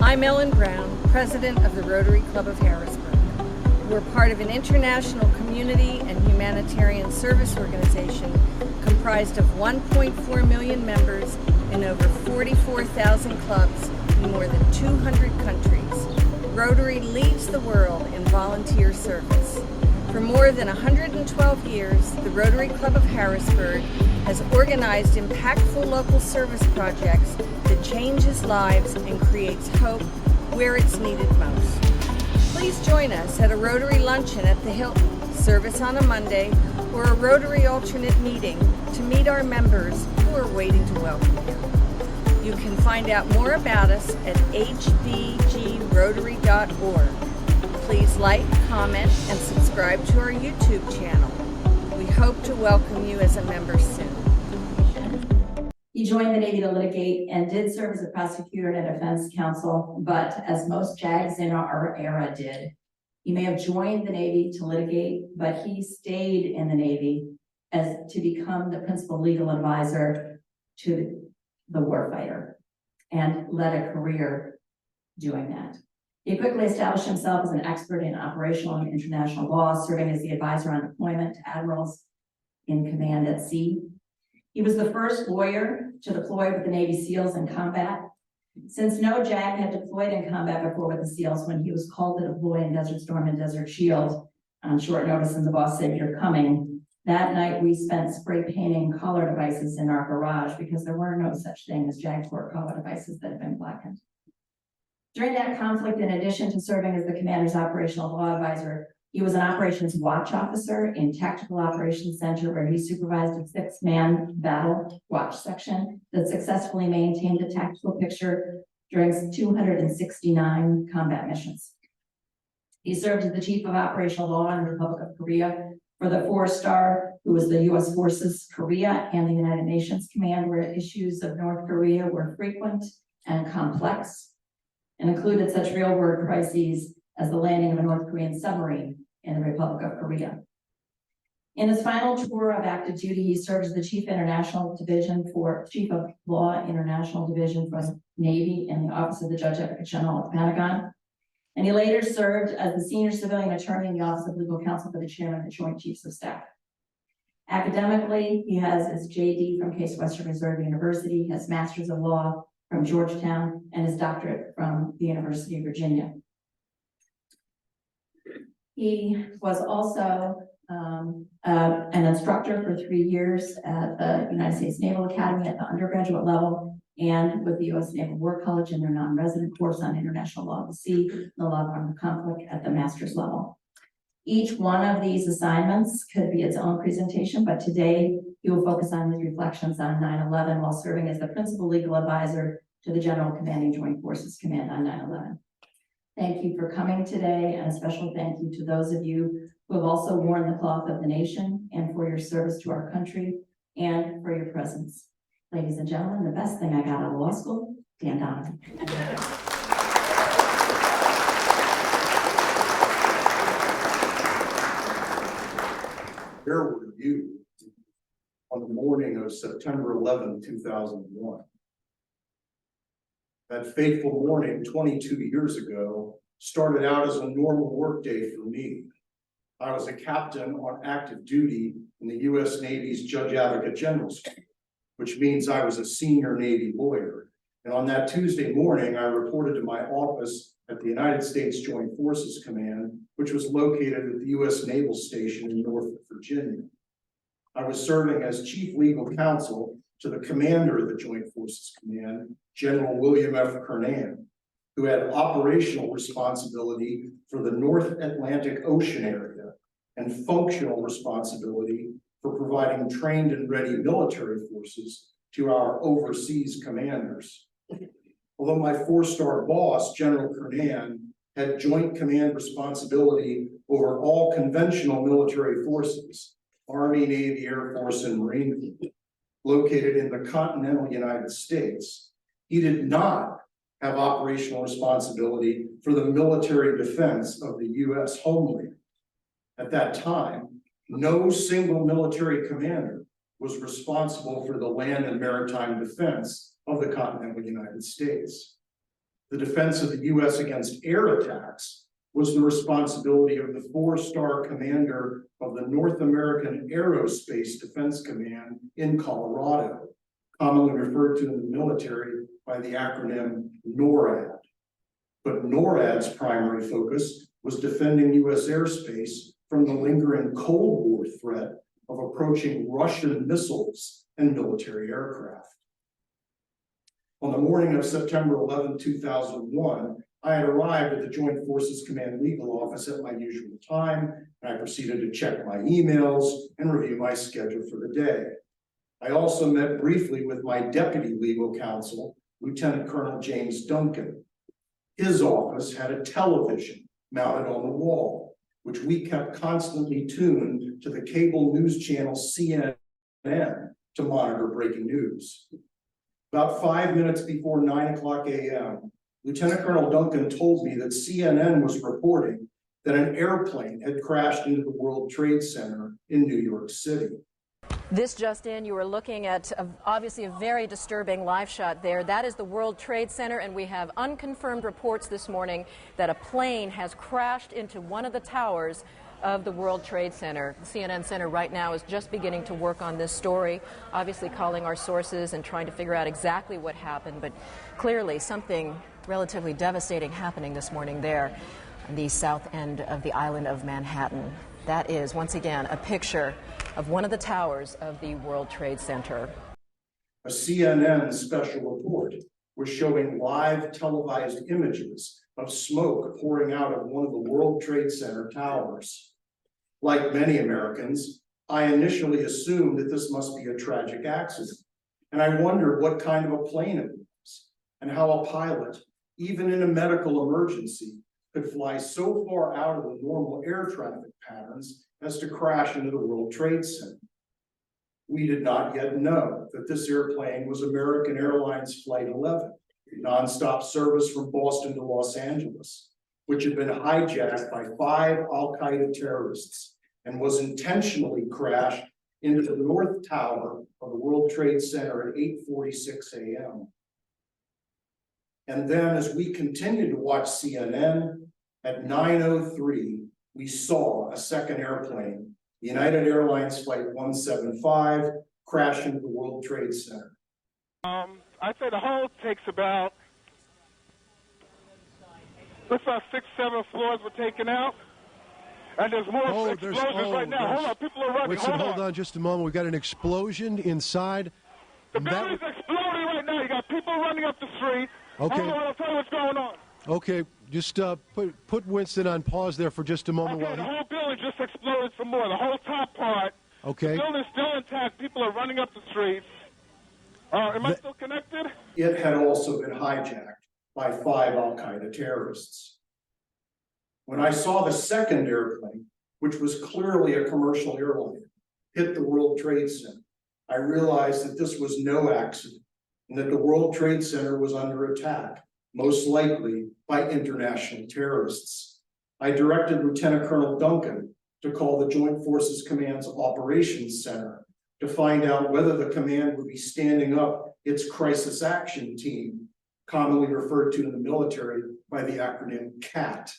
I'm Ellen Brown, President of the Rotary Club of Harrisburg. We're part of an international community and humanitarian service organization comprised of 1.4 million members in over 44,000 clubs in more than 200 countries. Rotary leads the world in volunteer service. For more than 112 years, the Rotary Club of Harrisburg has organized impactful local service projects that changes lives and creates hope where it's needed most. Please join us at a Rotary luncheon at the Hilton, service on a Monday, or a Rotary alternate meeting to meet our members who are waiting to welcome you. You can find out more about us at hbgrotary.org. Please like, comment, and subscribe to our YouTube channel. We hope to welcome you as a member soon. He joined the Navy to litigate and did serve as a prosecutor and a defense counsel, but as most JAGs in our era did, he may have joined the Navy to litigate, but he stayed in the Navy as to become the principal legal advisor to the warfighter and led a career doing that. He quickly established himself as an expert in operational and international law, serving as the advisor on deployment to admirals in command at sea. He was the first lawyer to deploy with the Navy SEALs in combat. Since no JAG had deployed in combat before with the SEALs, when he was called to deploy in Desert Storm and Desert Shield on short notice and the boss said, "You're coming," that night we spent spray painting collar devices in our garage because there were no such thing as JAG Corps collar devices that had been blackened. During that conflict, in addition to serving as the commander's operational law advisor, he was an operations watch officer in Tactical Operations Center, where he supervised a 6-man battle watch section that successfully maintained a tactical picture during 269 combat missions. He served as the chief of operational law in the Republic of Korea for the 4-star, who was the U.S. Forces Korea and the United Nations Command, where issues of North Korea were frequent and complex and included such real-world crises as the landing of a North Korean submarine in the Republic of Korea. In his final tour of active duty, he served as the Chief of Law International Division for the Navy in the Office of the Judge Advocate General at the Pentagon. And he later served as the Senior Civilian Attorney in the Office of Legal Counsel for the Chairman of the Joint Chiefs of Staff. Academically, he has his S.J.D. from Case Western Reserve University, he has Masters of Law from Georgetown, and his doctorate from the University of Virginia. He was also an instructor for 3 years at the United States Naval Academy at the undergraduate level and with the U.S. Naval War College in their non-resident course on international law of the sea, the law of armed conflict at the master's level. Each one of these assignments could be its own presentation, but today he will focus on his reflections on 9/11 while serving as the principal legal advisor to the General Commanding Joint Forces Command on 9/11. Thank you for coming today, and a special thank you to those of you who have also worn the cloth of the nation and for your service to our country and for your presence. Ladies and gentlemen, the best thing I got out of law school, Dan Donovan. Where were you on the morning of September 11, 2001? That fateful morning 22 years ago started out as a normal workday for me. I was a captain on active duty in the U.S. Navy's Judge Advocate General School, which means I was a senior Navy lawyer. And on that Tuesday morning, I reported to my office at the United States Joint Forces Command, which was located at the U.S. Naval Station in Norfolk, Virginia. I was serving as Chief Legal Counsel to the commander of the Joint Forces Command, General William F. Kernan, who had operational responsibility for the North Atlantic Ocean area and functional responsibility for providing trained and ready military forces to our overseas commanders. Although my 4-star boss, General Kernan, had joint command responsibility over all conventional military forces, Army, Navy, Air Force, and Marine Corps, located in the continental United States, he did not have operational responsibility for the military defense of the U.S. homeland. At that time, no single military commander was responsible for the land and maritime defense of the continental United States. The defense of the U.S. against air attacks was the responsibility of the 4-star commander of the North American Aerospace Defense Command in Colorado, commonly referred to in the military by the acronym NORAD. But NORAD's primary focus was defending U.S. airspace from the lingering Cold War threat of approaching Russian missiles and military aircraft. On the morning of September 11, 2001, I had arrived at the Joint Forces Command Legal Office at my usual time, and I proceeded to check my emails and review my schedule for the day. I also met briefly with my Deputy Legal Counsel, Lieutenant Colonel James Duncan. His office had a television mounted on the wall, which we kept constantly tuned to the cable news channel CNN to monitor breaking news. About 5 minutes before 9:00 a.m., Lieutenant Colonel Duncan told me that CNN was reporting that an airplane had crashed into the World Trade Center in New York City. This just in, you are looking at obviously a very disturbing live shot there. That is the World Trade Center, and we have unconfirmed reports this morning that a plane has crashed into one of the towers of the World Trade Center. The CNN Center right now is just beginning to work on this story, obviously calling our sources and trying to figure out exactly what happened, but clearly something relatively devastating happening this morning there on the south end of the island of Manhattan. That is, once again, a picture of one of the towers of the World Trade Center. A CNN special report was showing live televised images of smoke pouring out of one of the World Trade Center towers. Like many Americans, I initially assumed that this must be a tragic accident, and I wondered what kind of a plane it was, and how a pilot, even in a medical emergency, could fly so far out of the normal air traffic patterns as to crash into the World Trade Center. We did not yet know that this airplane was American Airlines Flight 11, nonstop service from Boston to Los Angeles, which had been hijacked by 5 Al-Qaeda terrorists and was intentionally crashed into the North Tower of the World Trade Center at 8:46 a.m. And then as we continued to watch CNN, at 9:03, we saw a second airplane, United Airlines Flight 175, crash into the World Trade Center. I'd say the whole takes about, looks like 6, 7 floors were taken out. And there's more explosions right now. Hold on, people are running. Listen, hold on just a moment. We've got an explosion inside. The building's exploding right now. You got people running up the street. Okay. Hold on, I'll tell you what's going on. Okay, just put Winston on pause there for just a moment. Okay, the whole building just exploded some more. The whole top part. Okay. The building's still intact. People are running up the streets. Am I still connected? It had also been hijacked by 5 Al-Qaeda terrorists. When I saw the second airplane, which was clearly a commercial airline, hit the World Trade Center, I realized that this was no accident and that the World Trade Center was under attack, most likely by international terrorists. I directed Lieutenant Colonel Duncan to call the Joint Forces Command's Operations Center to find out whether the command would be standing up its crisis action team, commonly referred to in the military by the acronym CAT.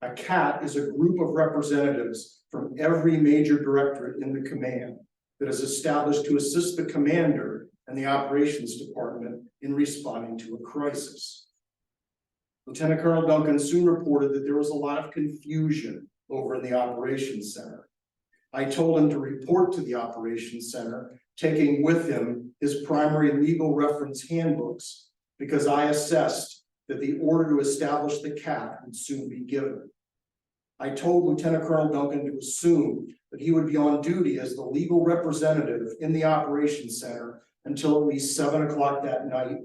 A CAT is a group of representatives from every major directorate in the command that is established to assist the commander and the operations department in responding to a crisis. Lieutenant Colonel Duncan soon reported that there was a lot of confusion over in the operations center. I told him to report to the operations center, taking with him his primary legal reference handbooks, because I assessed that the order to establish the CAT would soon be given. I told Lieutenant Colonel Duncan to assume that he would be on duty as the legal representative in the operations center until at least 7 o'clock that night,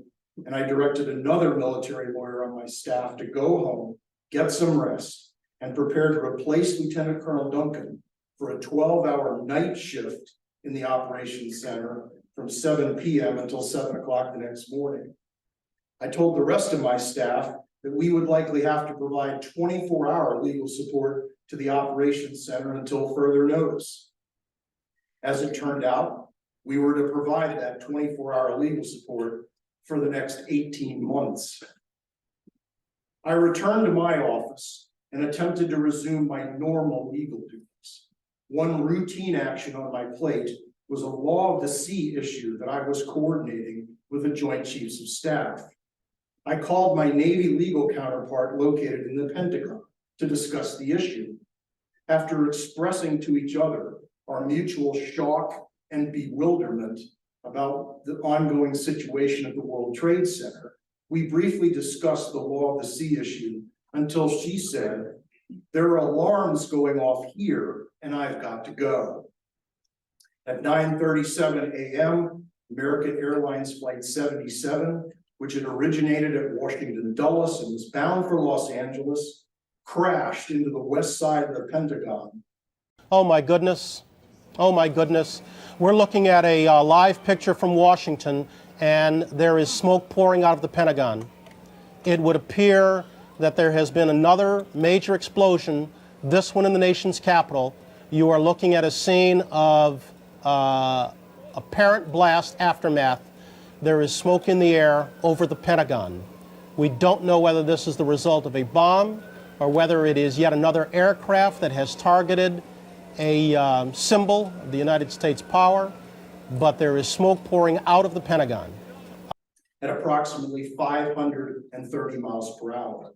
and I directed another military lawyer on my staff to go home, get some rest, and prepare to replace Lieutenant Colonel Duncan for a 12-hour night shift in the operations center from 7 p.m. until 7 o'clock the next morning. I told the rest of my staff that we would likely have to provide 24-hour legal support to the operations center until further notice. As it turned out, we were to provide that 24-hour legal support for the next 18 months. I returned to my office and attempted to resume my normal legal duties. One routine action on my plate was a law of the sea issue that I was coordinating with the Joint Chiefs of Staff. I called my Navy legal counterpart located in the Pentagon to discuss the issue. After expressing to each other our mutual shock and bewilderment about the ongoing situation at the World Trade Center, we briefly discussed the law of the sea issue until she said, "There are alarms going off here and I've got to go." At 9:37 a.m., American Airlines Flight 77, which had originated at Washington Dulles and was bound for Los Angeles, crashed into the west side of the Pentagon. Oh my goodness. Oh my goodness. We're looking at a live picture from Washington, and there is smoke pouring out of the Pentagon. It would appear that there has been another major explosion, this one in the nation's capital. You are looking at a scene of apparent blast aftermath. There is smoke in the air over the Pentagon. We don't know whether this is the result of a bomb or whether it is yet another aircraft that has targeted a symbol of the United States power, but there is smoke pouring out of the Pentagon. At approximately 530 miles per hour.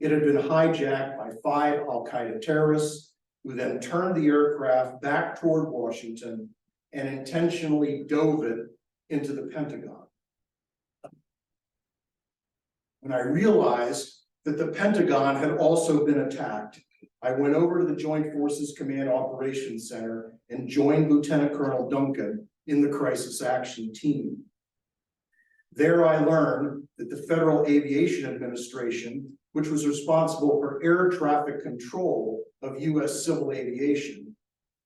It had been hijacked by 5 al-Qaeda terrorists who then turned the aircraft back toward Washington and intentionally dove it into the Pentagon. When I realized that the Pentagon had also been attacked, I went over to the Joint Forces Command Operations Center and joined Lieutenant Colonel Duncan in the crisis action team. There I learned that the Federal Aviation Administration, which was responsible for air traffic control of U.S. civil aviation,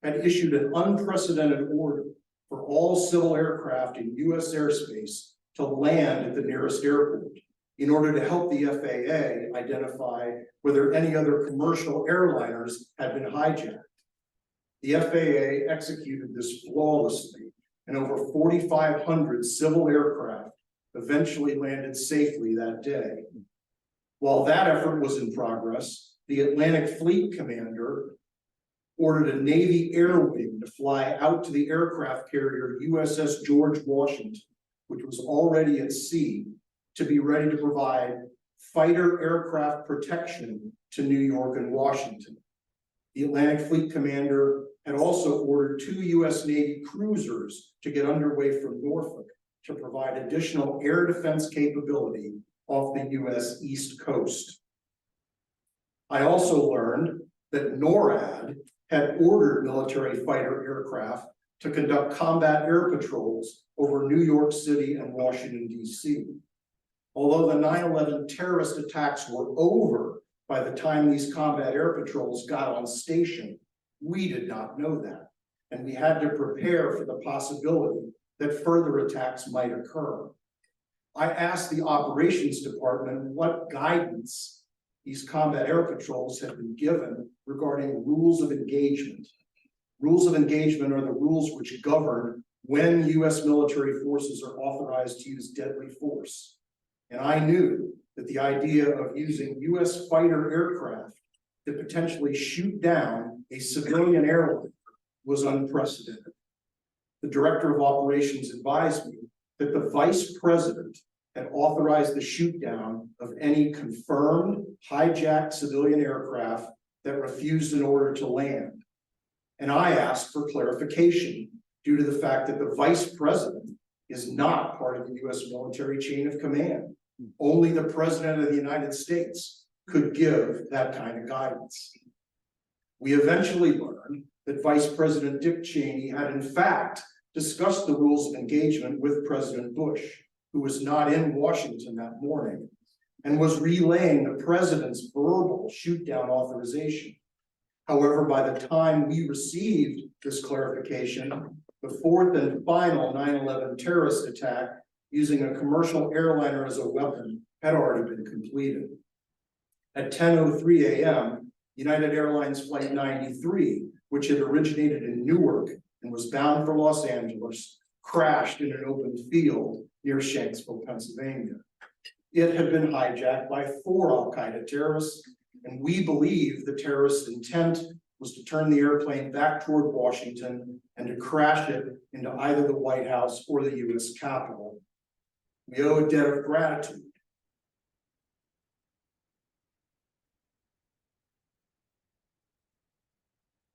had issued an unprecedented order for all civil aircraft in U.S. airspace to land at the nearest airport in order to help the FAA identify whether any other commercial airliners had been hijacked. The FAA executed this flawlessly, and over 4,500 civil aircraft eventually landed safely that day. While that effort was in progress, the Atlantic Fleet Commander ordered a Navy air wing to fly out to the aircraft carrier USS George Washington, which was already at sea, to be ready to provide fighter aircraft protection to New York and Washington. The Atlantic Fleet Commander had also ordered 2 U.S. Navy cruisers to get underway from Norfolk to provide additional air defense capability off the U.S. East Coast. I also learned that NORAD had ordered military fighter aircraft to conduct combat air patrols over New York City and Washington, D.C. Although the 9/11 terrorist attacks were over by the time these combat air patrols got on station, we did not know that, and we had to prepare for the possibility that further attacks might occur. I asked the operations department what guidance these combat air patrols had been given regarding rules of engagement. Rules of engagement are the rules which govern when U.S. military forces are authorized to use deadly force. And I knew that the idea of using U.S. fighter aircraft to potentially shoot down a civilian airline was unprecedented. The director of operations advised me that the vice president had authorized the shoot down of any confirmed hijacked civilian aircraft that refused an order to land. And I asked for clarification due to the fact that the vice president is not part of the U.S. military chain of command. Only the president of the United States could give that kind of guidance. We eventually learned that Vice President Dick Cheney had in fact discussed the rules of engagement with President Bush, who was not in Washington that morning, and was relaying the president's verbal shoot-down authorization. However, by the time we received this clarification, the fourth and final 9/11 terrorist attack using a commercial airliner as a weapon had already been completed. At 10:03 a.m., United Airlines Flight 93, which had originated in Newark and was bound for Los Angeles, crashed in an open field near Shanksville, Pennsylvania. It had been hijacked by 4 al-Qaeda terrorists, and we believe the terrorist's intent was to turn the airplane back toward Washington and to crash it into either the White House or the US Capitol. We owe a debt of gratitude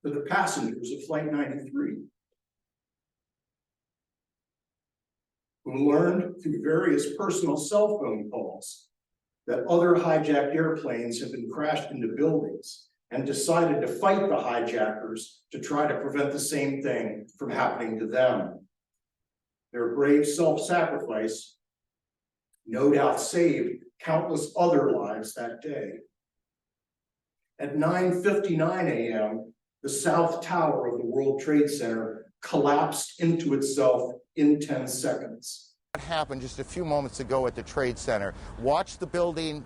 to the passengers of Flight 93, who learned through various personal cell phone calls that other hijacked airplanes had been crashed into buildings and decided to fight the hijackers to try to prevent the same thing from happening to them. Their brave self-sacrifice no doubt saved countless other lives that day. At 9:59 a.m., the South Tower of the World Trade Center collapsed into itself in 10 seconds. What happened just a few moments ago at the Trade Center? Watch the building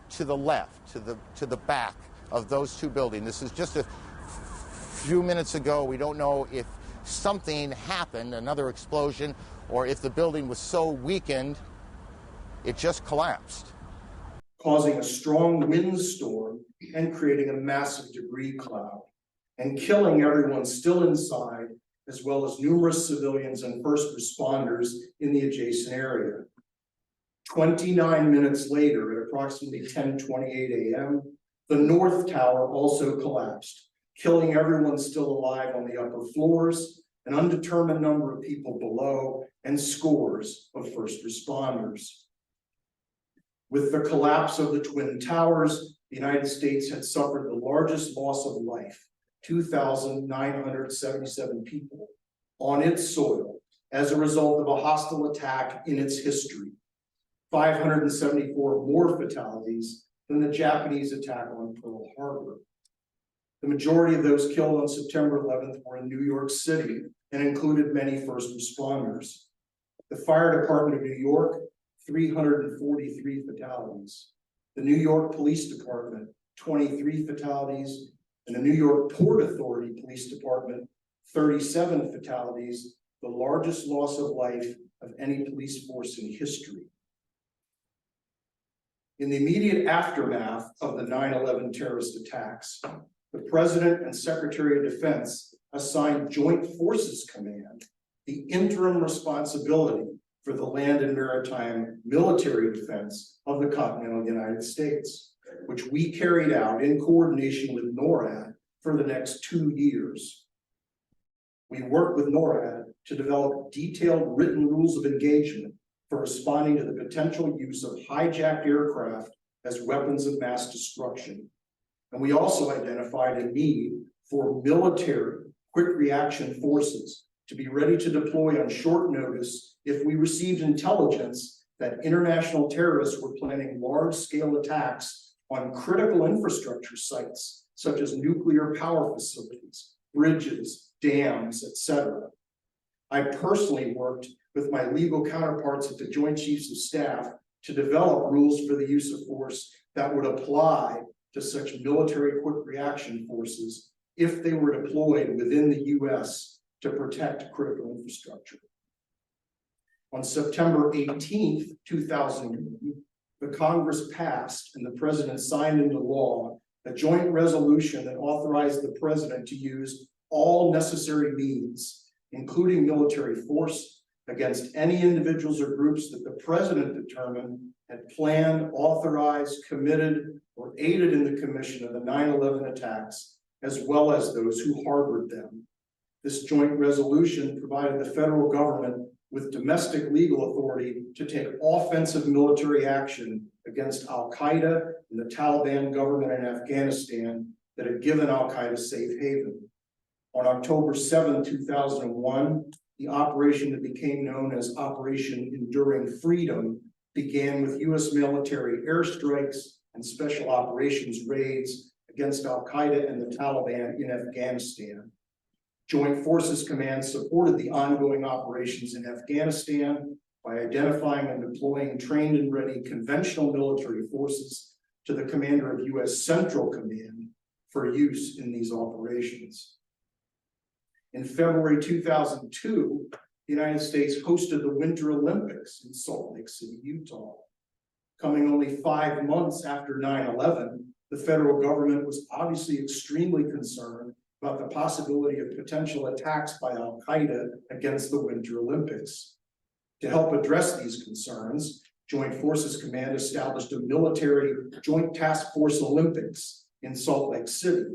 to the left, to the back of those 2 buildings. This is just a few minutes ago. We don't know if something happened, another explosion, or if the building was so weakened, it just collapsed, causing a strong windstorm and creating a massive debris cloud, and killing everyone still inside, as well as numerous civilians and first responders in the adjacent area. 29 minutes later, at approximately 10:28 a.m., the North Tower also collapsed, killing everyone still alive on the upper floors, an undetermined number of people below, and scores of first responders. With the collapse of the Twin Towers, the United States had suffered the largest loss of life, 2,977 people, on its soil as a result of a hostile attack in its history, 574 more fatalities than the Japanese attack on Pearl Harbor. The majority of those killed on September 11th were in New York City and included many first responders. The Fire Department of New York, 343 fatalities. The New York Police Department, 23 fatalities. And the New York Port Authority Police Department, 37 fatalities, the largest loss of life of any police force in history. In the immediate aftermath of the 9/11 terrorist attacks, the President and Secretary of Defense assigned Joint Forces Command the interim responsibility for the land and maritime military defense of the continental United States, which we carried out in coordination with NORAD for the next 2 years. We worked with NORAD to develop detailed written rules of engagement for responding to the potential use of hijacked aircraft as weapons of mass destruction. And we also identified a need for military quick reaction forces to be ready to deploy on short notice if we received intelligence that international terrorists were planning large-scale attacks on critical infrastructure sites, such as nuclear power facilities, bridges, dams, etc. I personally worked with my legal counterparts at the Joint Chiefs of Staff to develop rules for the use of force that would apply to such military quick reaction forces if they were deployed within the US to protect critical infrastructure. On September 18th, 2001, the Congress passed and the President signed into law a joint resolution that authorized the President to use all necessary means, including military force, against any individuals or groups that the President determined had planned, authorized, committed, or aided in the commission of the 9/11 attacks, as well as those who harbored them. This joint resolution provided the federal government with domestic legal authority to take offensive military action against al-Qaeda and the Taliban government in Afghanistan that had given al-Qaeda safe haven. On October 7, 2001, the operation that became known as Operation Enduring Freedom began with US military airstrikes and special operations raids against al-Qaeda and the Taliban in Afghanistan. Joint Forces Command supported the ongoing operations in Afghanistan by identifying and deploying trained and ready conventional military forces to the commander of US Central Command for use in these operations. In February 2002, the United States hosted the Winter Olympics in Salt Lake City, Utah. Coming only 5 months after 9/11, the federal government was obviously extremely concerned about the possibility of potential attacks by Al-Qaeda against the Winter Olympics. To help address these concerns, Joint Forces Command established a military Joint Task Force Olympics in Salt Lake City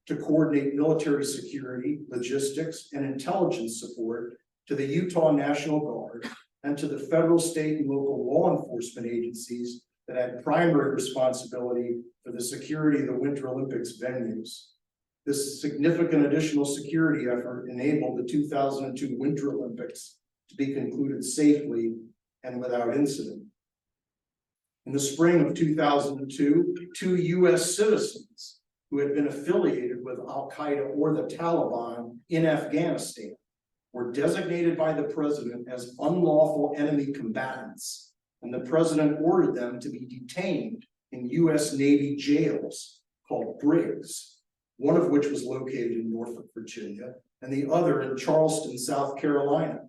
to coordinate military security, logistics, and intelligence support to the Utah National Guard and to the federal, state, and local law enforcement agencies that had primary responsibility for the security of the Winter Olympics venues. This significant additional security effort enabled the 2002 Winter Olympics to be concluded safely and without incident. In the spring of 2002, 2 U.S. citizens who had been affiliated with Al-Qaeda or the Taliban in Afghanistan were designated by the president as unlawful enemy combatants, and the president ordered them to be detained in U.S. Navy jails called brigs, one of which was located in Norfolk, Virginia, and the other in Charleston, South Carolina.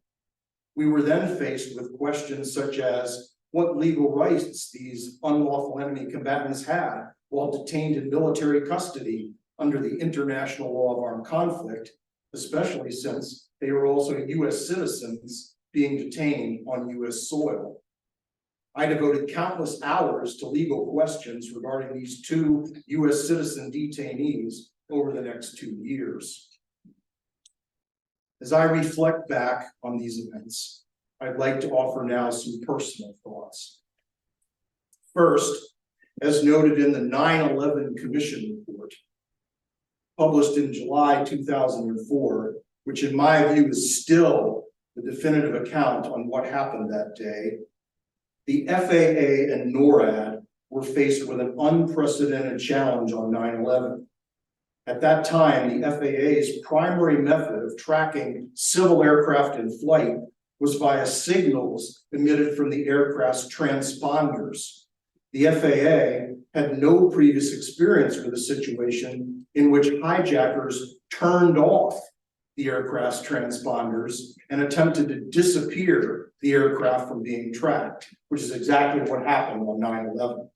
We were then faced with questions such as what legal rights these unlawful enemy combatants had while detained in military custody under the international law of armed conflict, especially since they were also U.S. citizens being detained on U.S. soil. I devoted countless hours to legal questions regarding these 2 U.S. citizen detainees over the next 2 years. As I reflect back on these events, I'd like to offer now some personal thoughts. First, as noted in the 9/11 Commission report, published in July 2004, which in my view is still the definitive account on what happened that day, the FAA and NORAD were faced with an unprecedented challenge on 9/11. At that time, the FAA's primary method of tracking civil aircraft in flight was via signals emitted from the aircraft's transponders. The FAA had no previous experience with a situation in which hijackers turned off the aircraft's transponders and attempted to disappear the aircraft from being tracked, which is exactly what happened on 9/11.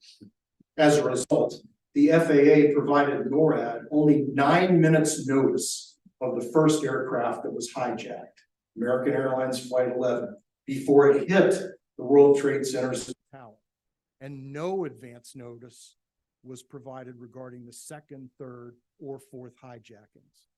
As a result, the FAA provided NORAD only 9 minutes notice of the first aircraft that was hijacked, American Airlines Flight 11, before it hit the World Trade Center's tower. And no advance notice was provided regarding the second, third, or fourth hijackings.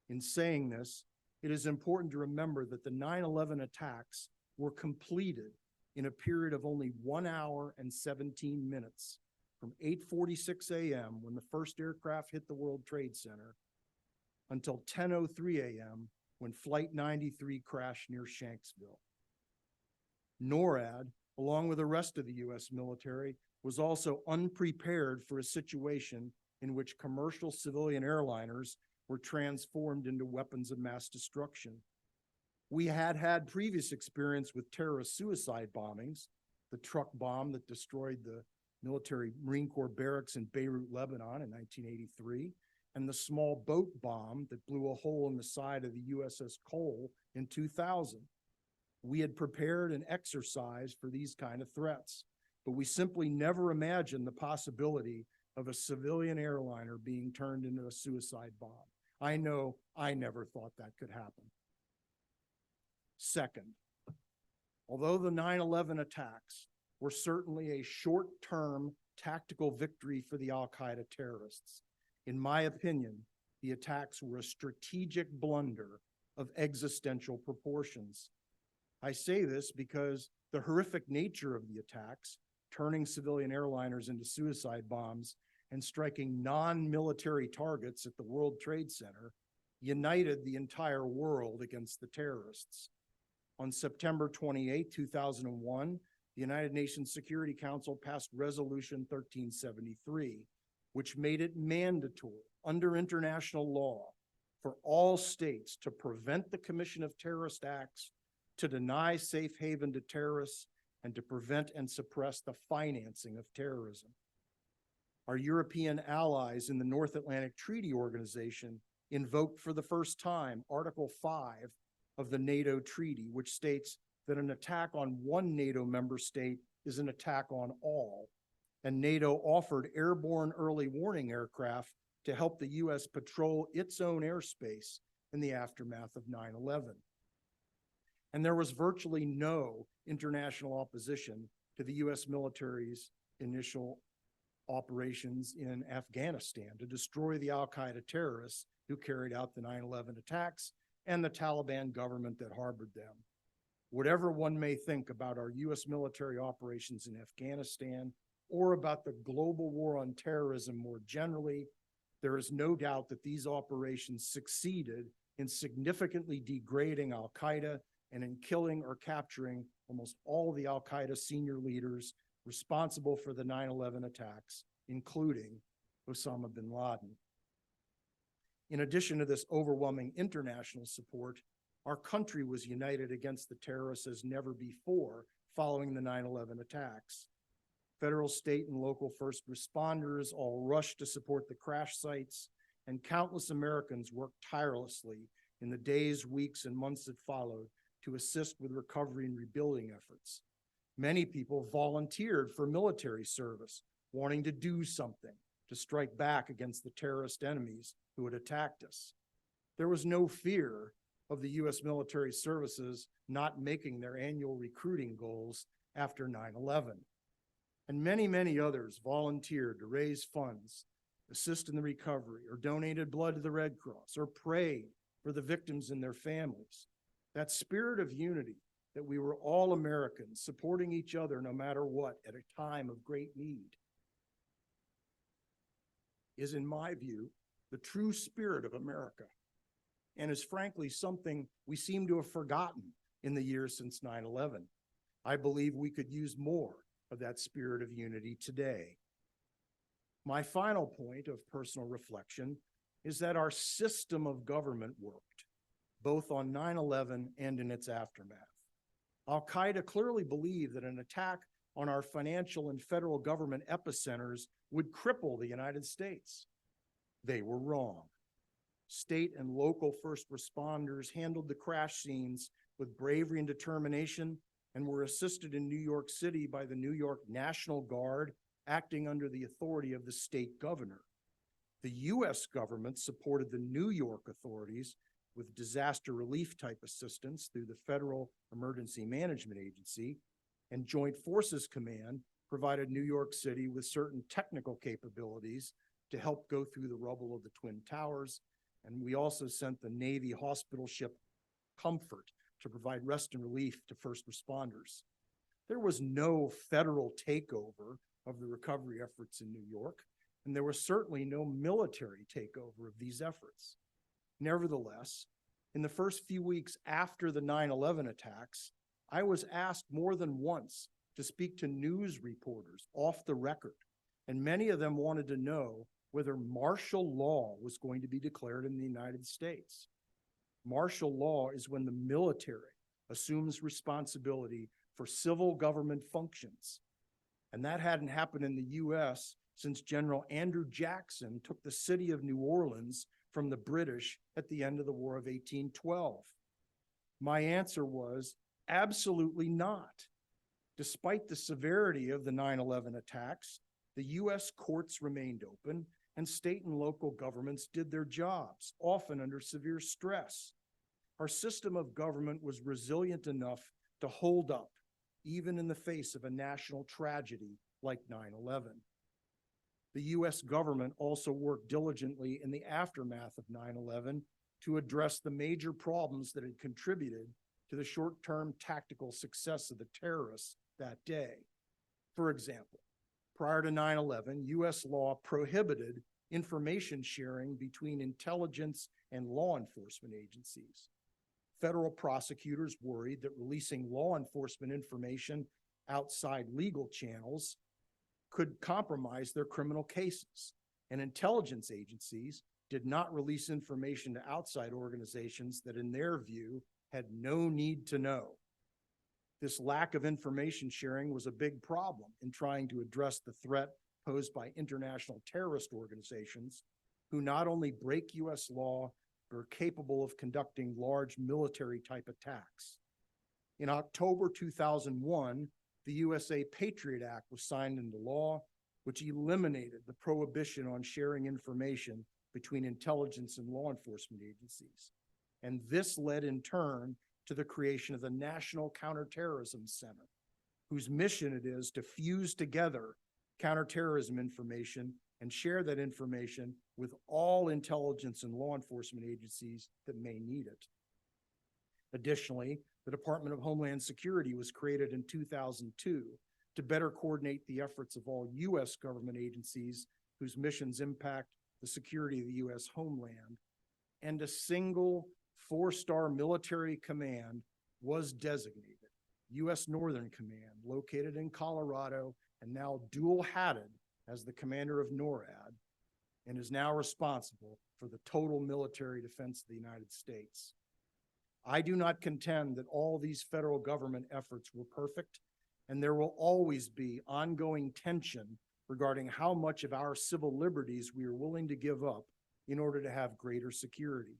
In saying this, it is important to remember that the 9/11 attacks were completed in a period of only 1 hour and 17 minutes, from 8:46 a.m. when the first aircraft hit the World Trade Center until 10:03 a.m. when Flight 93 crashed near Shanksville. NORAD, along with the rest of the U.S. military, was also unprepared for a situation in which commercial civilian airliners were transformed into weapons of mass destruction. We had had previous experience with terrorist suicide bombings, the truck bomb that destroyed the military Marine Corps barracks in Beirut, Lebanon in 1983, and the small boat bomb that blew a hole in the side of the USS Cole in 2000. We had prepared and exercised for these kind of threats, but we simply never imagined the possibility of a civilian airliner being turned into a suicide bomb. I know I never thought that could happen. Second, although the 9/11 attacks were certainly a short-term tactical victory for the Al-Qaeda terrorists, in my opinion, the attacks were a strategic blunder of existential proportions. I say this because the horrific nature of the attacks, turning civilian airliners into suicide bombs and striking non-military targets at the World Trade Center, united the entire world against the terrorists. On September 28, 2001, the United Nations Security Council passed Resolution 1373, which made it mandatory under international law for all states to prevent the commission of terrorist acts, to deny safe haven to terrorists, and to prevent and suppress the financing of terrorism. Our European allies in the North Atlantic Treaty Organization invoked for the first time Article 5 of the NATO Treaty, which states that an attack on one NATO member state is an attack on all, and NATO offered airborne early warning aircraft to help the U.S. patrol its own airspace in the aftermath of 9/11. And there was virtually no international opposition to the U.S. military's initial operations in Afghanistan to destroy the al-Qaeda terrorists who carried out the 9/11 attacks and the Taliban government that harbored them. Whatever one may think about our U.S. military operations in Afghanistan or about the global war on terrorism more generally, there is no doubt that these operations succeeded in significantly degrading al-Qaeda and in killing or capturing almost all the al-Qaeda senior leaders responsible for the 9/11 attacks, including Osama bin Laden. In addition to this overwhelming international support, our country was united against the terrorists as never before following the 9/11 attacks. Federal, state, and local first responders all rushed to support the crash sites, and countless Americans worked tirelessly in the days, weeks, and months that followed to assist with recovery and rebuilding efforts. Many people volunteered for military service, wanting to do something to strike back against the terrorist enemies who had attacked us. There was no fear of the U.S. military services not making their annual recruiting goals after 9/11. And many, many others volunteered to raise funds, assist in the recovery, or donated blood to the Red Cross, or prayed for the victims and their families. That spirit of unity, that we were all Americans supporting each other no matter what at a time of great need, is, in my view, the true spirit of America, and is frankly something we seem to have forgotten in the years since 9/11. I believe we could use more of that spirit of unity today. My final point of personal reflection is that our system of government worked, both on 9/11 and in its aftermath. Al-Qaeda clearly believed that an attack on our financial and federal government epicenters would cripple the United States. They were wrong. State and local first responders handled the crash scenes with bravery and determination, and were assisted in New York City by the New York National Guard, acting under the authority of the state governor. The U.S. government supported the New York authorities with disaster relief type assistance through the Federal Emergency Management Agency, and Joint Forces Command provided New York City with certain technical capabilities to help go through the rubble of the Twin Towers. And we also sent the Navy hospital ship Comfort to provide rest and relief to first responders. There was no federal takeover of the recovery efforts in New York, and there was certainly no military takeover of these efforts. Nevertheless, in the first few weeks after the 9/11 attacks, I was asked more than once to speak to news reporters off the record, and many of them wanted to know whether martial law was going to be declared in the United States. Martial law is when the military assumes responsibility for civil government functions. And that hadn't happened in the U.S. since General Andrew Jackson took the city of New Orleans from the British at the end of the War of 1812. My answer was absolutely not. Despite the severity of the 9/11 attacks, the U.S. courts remained open, and state and local governments did their jobs, often under severe stress. Our system of government was resilient enough to hold up, even in the face of a national tragedy like 9/11. The U.S. government also worked diligently in the aftermath of 9/11 to address the major problems that had contributed to the short-term tactical success of the terrorists that day. For example, prior to 9/11, U.S. law prohibited information sharing between intelligence and law enforcement agencies. Federal prosecutors worried that releasing law enforcement information outside legal channels could compromise their criminal cases, and intelligence agencies did not release information to outside organizations that, in their view, had no need to know. This lack of information sharing was a big problem in trying to address the threat posed by international terrorist organizations who not only break U.S. law, but are capable of conducting large military-type attacks. In October 2001, the USA Patriot Act was signed into law, which eliminated the prohibition on sharing information between intelligence and law enforcement agencies. And this led in turn to the creation of the National Counterterrorism Center, whose mission it is to fuse together counterterrorism information and share that information with all intelligence and law enforcement agencies that may need it. Additionally, the Department of Homeland Security was created in 2002 to better coordinate the efforts of all U.S. government agencies whose missions impact the security of the U.S. homeland, and a single four-star military command was designated, U.S. Northern Command, located in Colorado and now dual-hatted as the commander of NORAD, and is now responsible for the total military defense of the United States. I do not contend that all these federal government efforts were perfect, and there will always be ongoing tension regarding how much of our civil liberties we are willing to give up in order to have greater security.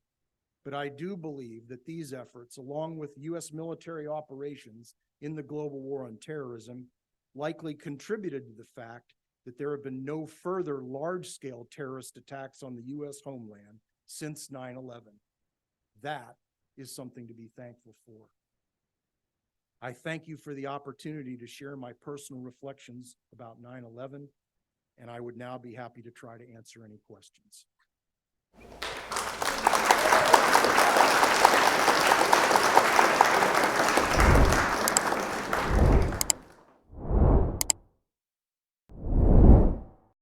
But I do believe that these efforts, along with U.S. military operations in the global war on terrorism, likely contributed to the fact that there have been no further large-scale terrorist attacks on the U.S. homeland since 9/11. That is something to be thankful for. I thank you for the opportunity to share my personal reflections about 9/11, and I would now be happy to try to answer any questions.